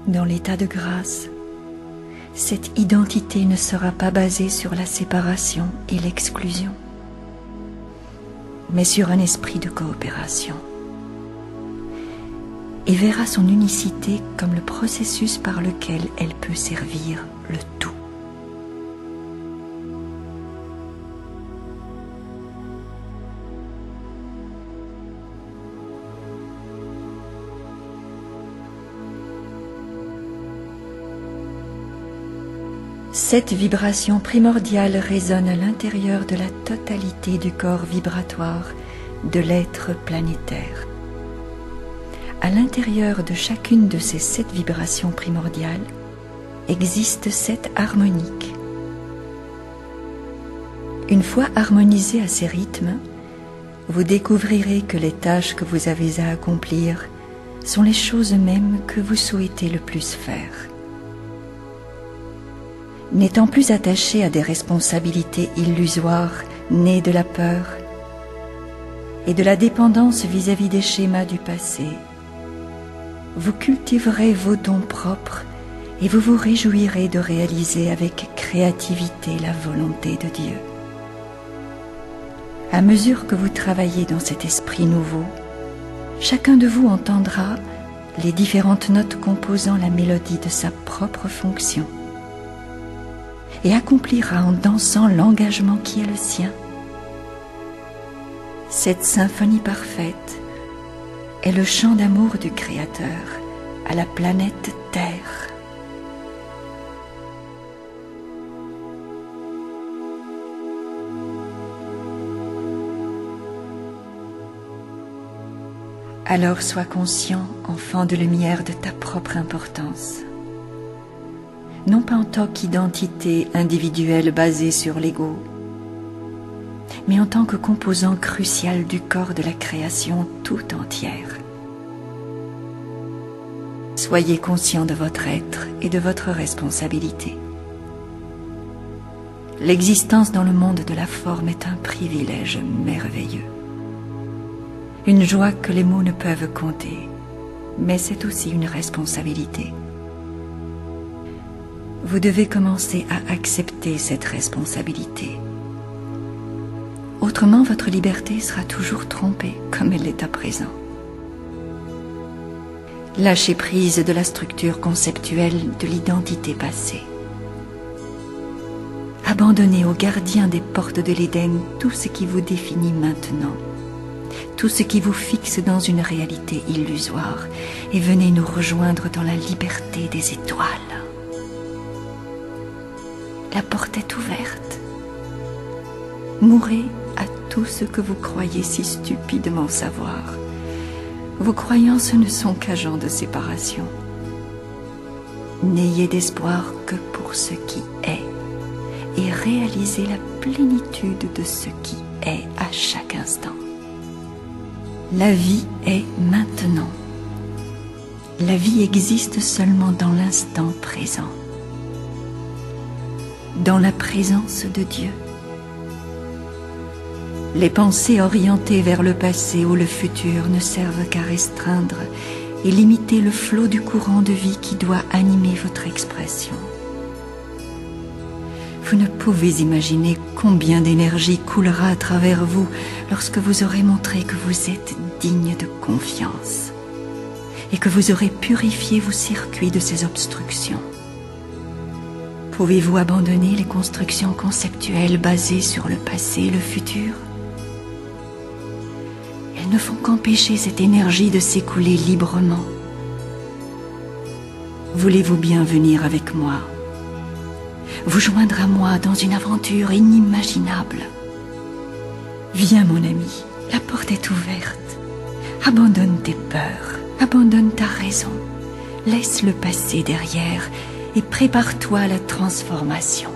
Dans l'état de grâce, cette identité ne sera pas basée sur la séparation et l'exclusion, mais sur un esprit de coopération, et verra son unicité comme le processus par lequel elle peut servir le tout. Cette vibration primordiale résonne à l'intérieur de la totalité du corps vibratoire de l'être planétaire. À l'intérieur de chacune de ces 7 vibrations primordiales existe 7 harmoniques. Une fois harmonisé à ces rythmes, vous découvrirez que les tâches que vous avez à accomplir sont les choses mêmes que vous souhaitez le plus faire. N'étant plus attaché à des responsabilités illusoires nées de la peur et de la dépendance vis-à-vis des schémas du passé, vous cultiverez vos dons propres et vous vous réjouirez de réaliser avec créativité la volonté de Dieu. À mesure que vous travaillez dans cet esprit nouveau, chacun de vous entendra les différentes notes composant la mélodie de sa propre fonction et accomplira en dansant l'engagement qui est le sien. Cette symphonie parfaite est le chant d'amour du Créateur à la planète Terre. Alors sois conscient, enfant de lumière, de ta propre importance. Non pas en tant qu'identité individuelle basée sur l'ego, mais en tant que composant crucial du corps de la création tout entière. Soyez conscient de votre être et de votre responsabilité. L'existence dans le monde de la forme est un privilège merveilleux. Une joie que les mots ne peuvent compter, mais c'est aussi une responsabilité. Vous devez commencer à accepter cette responsabilité. Autrement, votre liberté sera toujours trompée, comme elle l'est à présent. Lâchez prise de la structure conceptuelle de l'identité passée. Abandonnez au gardien des portes de l'Éden tout ce qui vous définit maintenant, tout ce qui vous fixe dans une réalité illusoire, et venez nous rejoindre dans la liberté des étoiles. La porte est ouverte. Mourez à tout ce que vous croyez si stupidement savoir. Vos croyances ne sont qu'agents de séparation. N'ayez d'espoir que pour ce qui est, et réalisez la plénitude de ce qui est à chaque instant. La vie est maintenant. La vie existe seulement dans l'instant présent, dans la présence de Dieu. Les pensées orientées vers le passé ou le futur ne servent qu'à restreindre et limiter le flot du courant de vie qui doit animer votre expression. Vous ne pouvez imaginer combien d'énergie coulera à travers vous lorsque vous aurez montré que vous êtes digne de confiance et que vous aurez purifié vos circuits de ces obstructions. Pouvez-vous abandonner les constructions conceptuelles basées sur le passé et le futur? Elles ne font qu'empêcher cette énergie de s'écouler librement. Voulez-vous bien venir avec moi, vous joindre à moi dans une aventure inimaginable? Viens mon ami, la porte est ouverte. Abandonne tes peurs, abandonne ta raison, laisse le passé derrière et prépare-toi à la transformation.